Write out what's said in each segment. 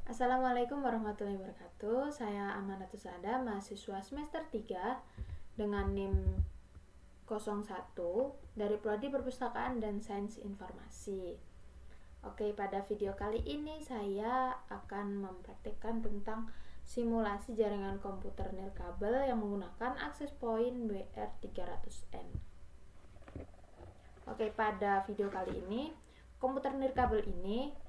Assalamualaikum warahmatullahi wabarakatuh. Saya Amanatus Sada, mahasiswa semester 3 dengan NIM 01 dari Prodi Perpustakaan dan Sains Informasi. Oke, pada video kali ini saya akan mempraktikkan tentang simulasi jaringan komputer nirkabel yang menggunakan access point WR300N. Oke, pada video kali ini komputer nirkabel ini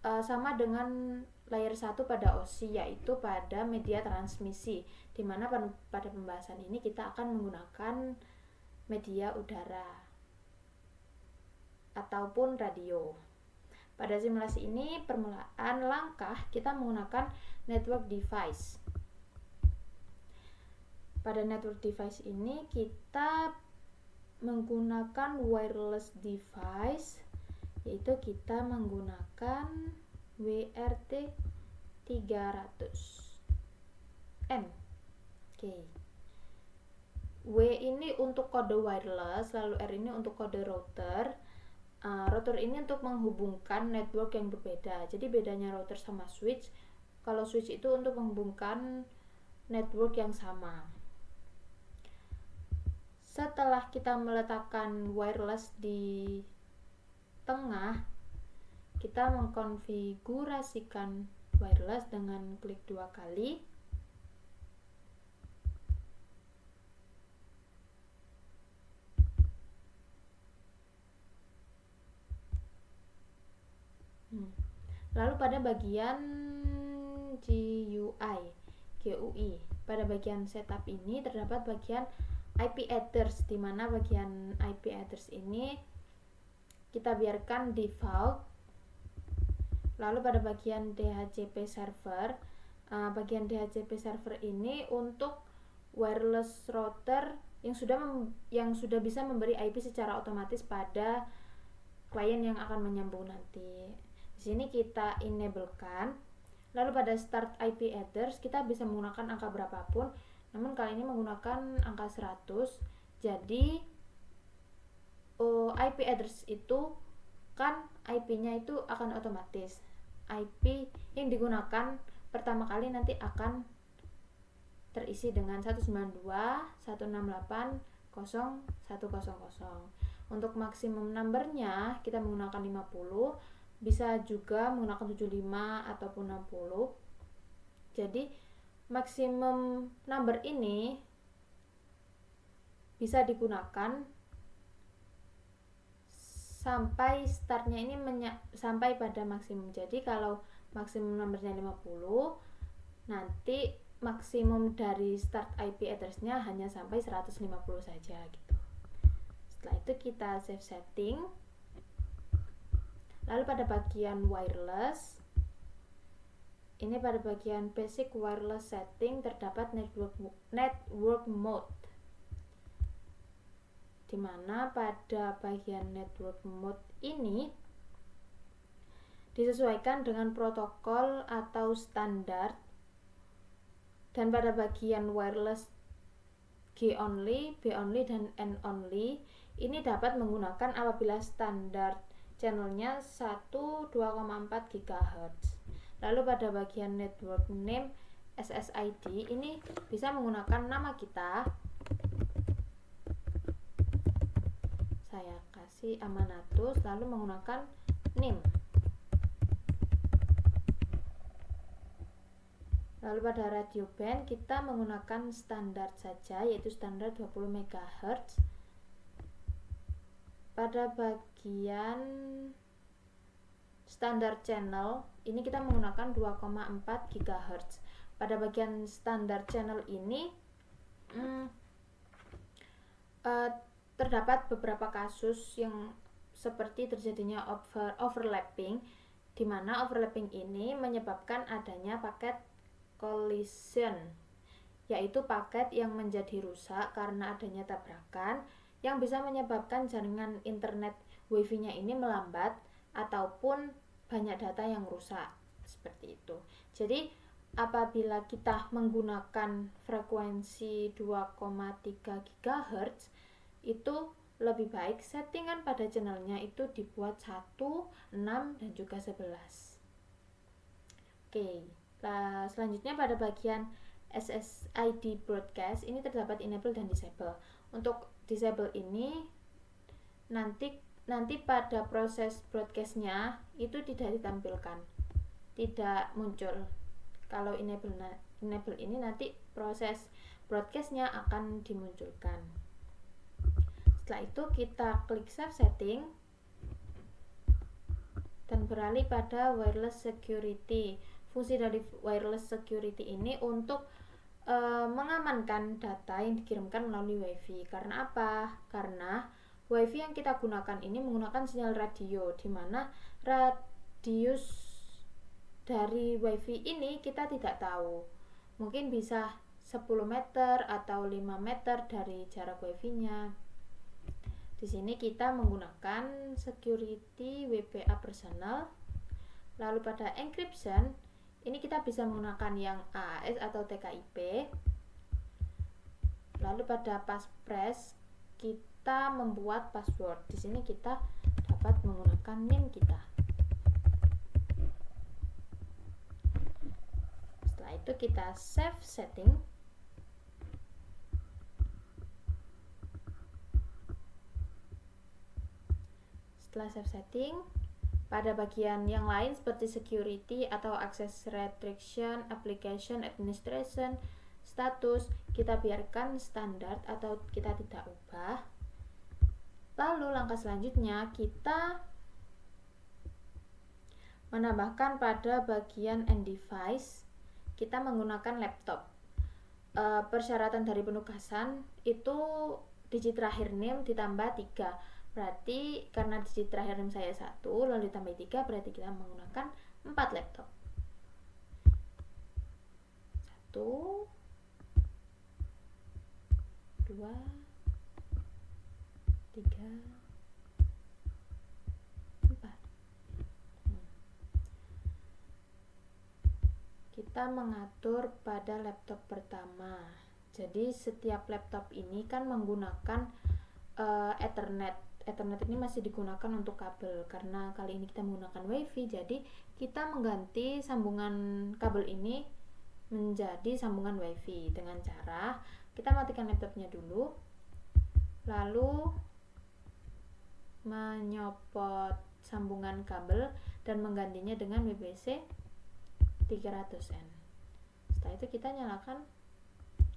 sama dengan layer 1 pada OSI, yaitu pada media transmisi, dimana pada pembahasan ini kita akan menggunakan media udara ataupun radio. Pada simulasi ini, permulaan langkah kita menggunakan network device. Pada network device ini kita menggunakan wireless device, yaitu kita menggunakan WRT300N. Oke. W ini untuk kode wireless, lalu R ini untuk kode router. Router ini untuk menghubungkan network yang berbeda. Jadi bedanya router sama switch, kalau switch itu untuk menghubungkan network yang sama. Setelah kita meletakkan wireless di tengah, kita mengkonfigurasikan wireless dengan klik 2 kali. Lalu pada bagian GUI, pada bagian setup ini terdapat bagian IP address, di mana bagian IP address ini kita biarkan default. Lalu pada bagian DHCP server, bagian DHCP server ini untuk wireless router yang sudah bisa memberi IP secara otomatis pada klien yang akan menyambung nanti. Di sini kita enablekan. Lalu pada start IP address kita bisa menggunakan angka berapapun, namun kali ini menggunakan angka 100. Jadi IP address itu kan IP-nya itu akan otomatis. IP yang digunakan pertama kali nanti akan terisi dengan 192.168.0.100. Untuk maksimum numbernya kita menggunakan 50, bisa juga menggunakan 75 ataupun 60. Jadi maksimum number ini bisa digunakan sampai startnya ini sampai pada maksimum. Jadi kalau maksimum numbernya 50, nanti maksimum dari start IP address-nya hanya sampai 150 saja gitu. Setelah itu kita save setting. Lalu pada bagian wireless, ini pada bagian basic wireless setting terdapat network mode, dimana pada bagian network mode ini disesuaikan dengan protokol atau standar, dan pada bagian wireless G only, B only, dan N only ini dapat menggunakan apabila standar channelnya 1,2,4 GHz. Lalu pada bagian network name SSID ini bisa menggunakan nama kita. Saya kasih Amanatus, lalu menggunakan NIM. Lalu pada radio band kita menggunakan standar saja, yaitu standar 20 MHz. Pada bagian standar channel ini kita menggunakan 2,4 GHz. Pada bagian standar channel ini terdapat beberapa kasus yang seperti terjadinya overlapping, di mana overlapping ini menyebabkan adanya paket collision, yaitu paket yang menjadi rusak karena adanya tabrakan yang bisa menyebabkan jaringan internet wifi-nya ini melambat ataupun banyak data yang rusak, seperti itu. Jadi apabila kita menggunakan frekuensi 2,3 GHz, itu lebih baik settingan pada channelnya itu dibuat 1, 6, dan juga 11. Oke. Nah, selanjutnya pada bagian SSID broadcast ini terdapat enable dan disable. Untuk disable ini nanti pada proses broadcastnya itu tidak ditampilkan, tidak muncul. Kalau enable ini nanti proses broadcastnya akan dimunculkan. Setelah itu kita klik save setting dan beralih pada wireless security. Fungsi dari wireless security ini untuk mengamankan data yang dikirimkan melalui WiFi. Karena apa? Karena WiFi yang kita gunakan ini menggunakan sinyal radio, di mana radius dari WiFi ini kita tidak tahu. Mungkin bisa 10 meter atau 5 meter dari jarak WiFi-nya. Di sini kita menggunakan security WPA personal. Lalu pada encryption ini kita bisa menggunakan yang AAS atau TKIP. Lalu pada passphrase kita membuat password. Di sini kita dapat menggunakan NIM kita. Setelah itu kita save setting. Setelah save setting, pada bagian yang lain seperti security atau access restriction, application administration, status, kita biarkan standar atau kita tidak ubah. Lalu langkah selanjutnya kita menambahkan pada bagian end device, kita menggunakan laptop. Persyaratan dari penugasan itu digit terakhir NIM ditambah 3. Berarti karena digit terakhir NIM saya 1 lalu ditambah 3, berarti kita menggunakan 4 laptop. 1 2 3 4. Kita mengatur pada laptop pertama. Jadi setiap laptop ini kan menggunakan Ethernet. Ethernet ini masih digunakan untuk kabel. Karena kali ini kita menggunakan WiFi, jadi kita mengganti sambungan kabel ini menjadi sambungan WiFi dengan cara kita matikan laptopnya dulu, lalu menyopot sambungan kabel dan menggantinya dengan WBC 300N. Setelah itu kita nyalakan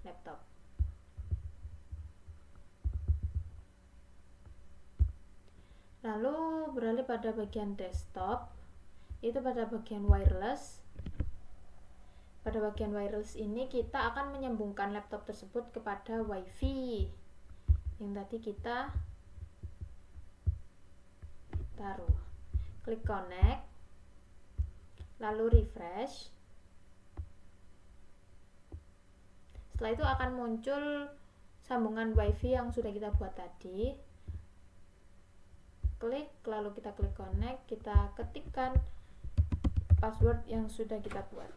laptop. Lalu beralih pada bagian desktop, itu pada bagian wireless. Pada bagian wireless ini kita akan menyambungkan laptop tersebut kepada WiFi yang tadi kita taruh. Klik connect, lalu refresh. Setelah itu akan muncul sambungan WiFi yang sudah kita buat tadi. Klik, lalu kita klik connect, kita ketikkan password yang sudah kita buat.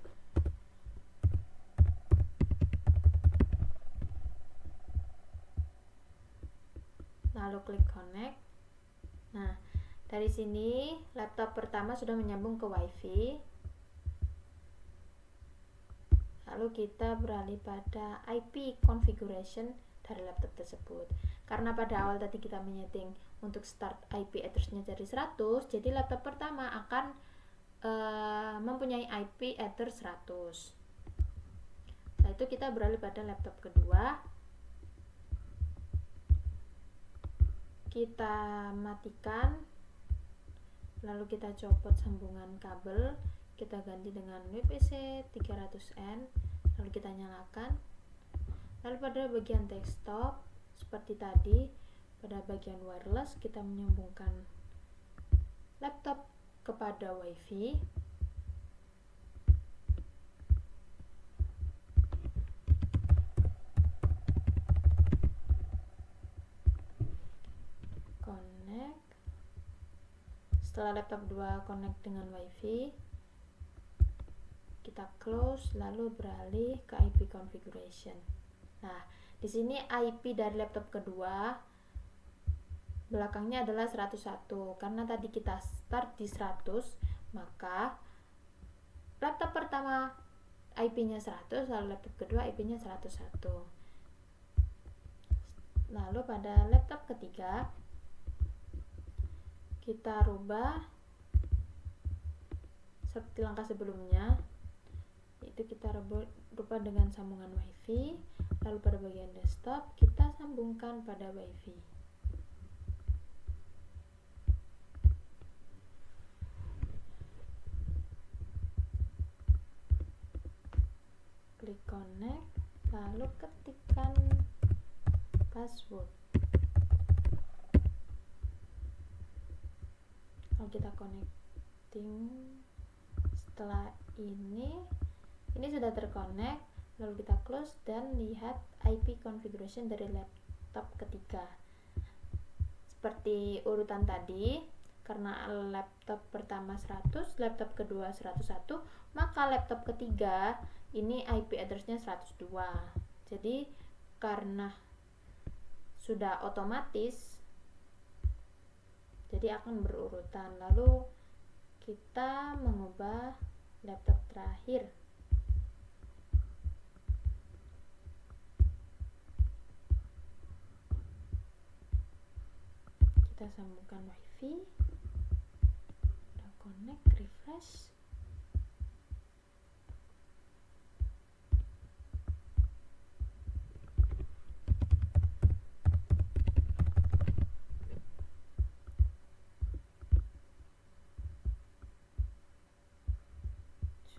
Lalu klik connect. Nah, dari sini laptop pertama sudah menyambung ke WiFi. Lalu kita beralih pada IP configuration dari laptop tersebut. Karena pada awal tadi kita menyeting untuk start IP address-nya dari 100, jadi laptop pertama akan mempunyai IP address 100. Setelah itu kita beralih pada laptop kedua. Kita matikan, lalu kita copot sambungan kabel, kita ganti dengan WPC 300N, lalu kita nyalakan. Lalu pada bagian desktop seperti tadi, pada bagian wireless kita menyambungkan laptop kepada WiFi. Connect. Setelah laptop 2 connect dengan WiFi, kita close lalu beralih ke IP configuration. Nah, di sini IP dari laptop kedua belakangnya adalah 101. Karena tadi kita start di 100, maka laptop pertama pertama IP-nya 100, lalu laptop kedua IP-nya 101. Lalu pada laptop ketiga kita rubah seperti langkah sebelumnya, yaitu kita rubah dengan sambungan WiFi. Lalu pada bagian desktop kita sambungkan pada WiFi. Klik connect, lalu ketikkan password. Kalau kita connecting, setelah ini sudah terconnect, lalu kita close dan lihat IP configuration dari laptop ketiga. Seperti urutan tadi, karena laptop pertama 100, laptop kedua 101, maka laptop ketiga ini IP address-nya 102. Jadi karena sudah otomatis, jadi akan berurutan. Lalu kita mengubah laptop terakhir. Kita sambungkan WiFi, udah connect, refresh.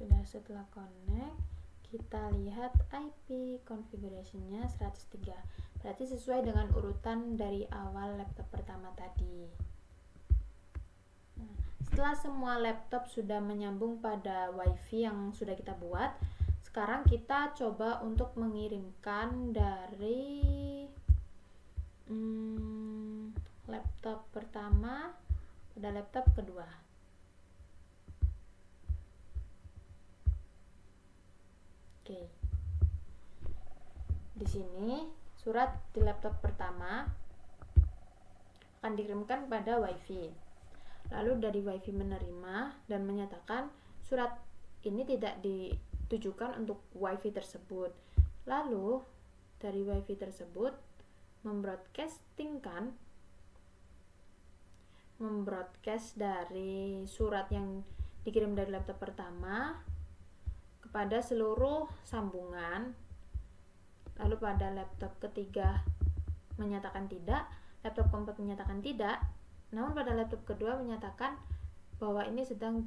Sudah, setelah connect, kita lihat IP configuration-nya 103. Berarti sesuai dengan urutan dari awal laptop pertama tadi. Nah, setelah semua laptop sudah menyambung pada WiFi yang sudah kita buat, sekarang kita coba untuk mengirimkan dari laptop pertama pada laptop kedua. Oke. Di sini surat di laptop pertama akan dikirimkan pada WiFi. Lalu dari WiFi menerima dan menyatakan surat ini tidak ditujukan untuk WiFi tersebut. Lalu dari WiFi tersebut membroadcast dari surat yang dikirim dari laptop pertama kepada seluruh sambungan. Lalu pada laptop ketiga menyatakan tidak, laptop keempat menyatakan tidak, namun pada laptop kedua menyatakan bahwa ini sedang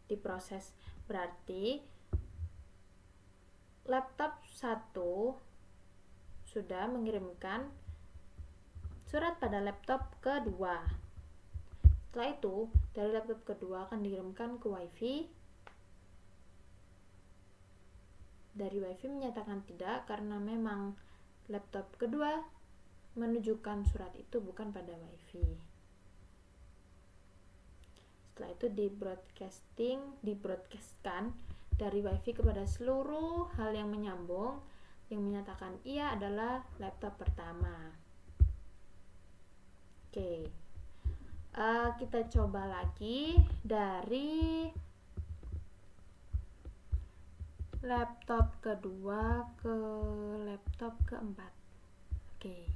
diproses. Berarti laptop 1 sudah mengirimkan surat pada laptop kedua. Setelah itu, dari laptop kedua akan dikirimkan ke WiFi. Dari WiFi menyatakan tidak karena memang laptop kedua menunjukkan surat itu bukan pada WiFi. Setelah itu dibroadcastkan dari WiFi kepada seluruh hal yang menyambung, yang menyatakan iya adalah laptop pertama. Oke, kita coba lagi dari laptop kedua ke laptop keempat. Oke.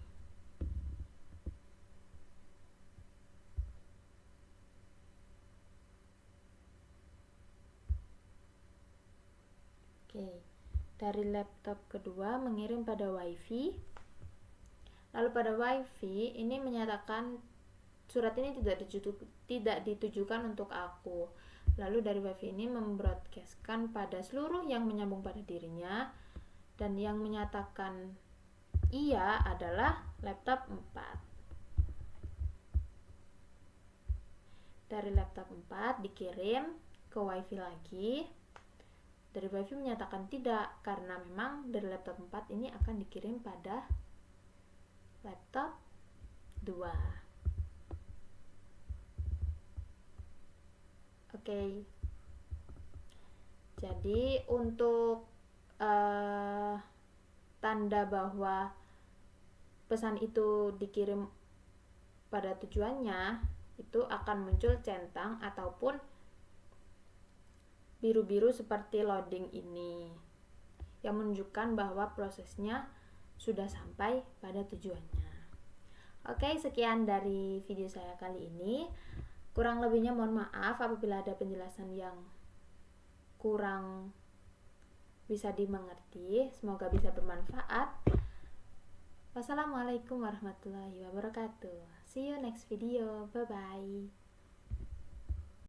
Dari laptop kedua mengirim pada WiFi. Lalu pada WiFi ini menyatakan surat ini tidak ditujukan untuk aku. Lalu dari WiFi ini membroadcastkan pada seluruh yang menyambung pada dirinya, dan yang menyatakan iya adalah laptop 4. Dari laptop 4 dikirim ke WiFi lagi. Dari WiFi menyatakan tidak karena memang dari laptop 4 ini akan dikirim pada laptop 2. Oke. Jadi untuk tanda bahwa pesan itu dikirim pada tujuannya, itu akan muncul centang ataupun biru-biru seperti loading ini, yang menunjukkan bahwa prosesnya sudah sampai pada tujuannya. Oke, sekian dari video saya kali ini. Kurang lebihnya mohon maaf apabila ada penjelasan yang kurang bisa dimengerti. Semoga bisa bermanfaat. Wassalamualaikum warahmatullahi wabarakatuh. See you next video. Bye bye.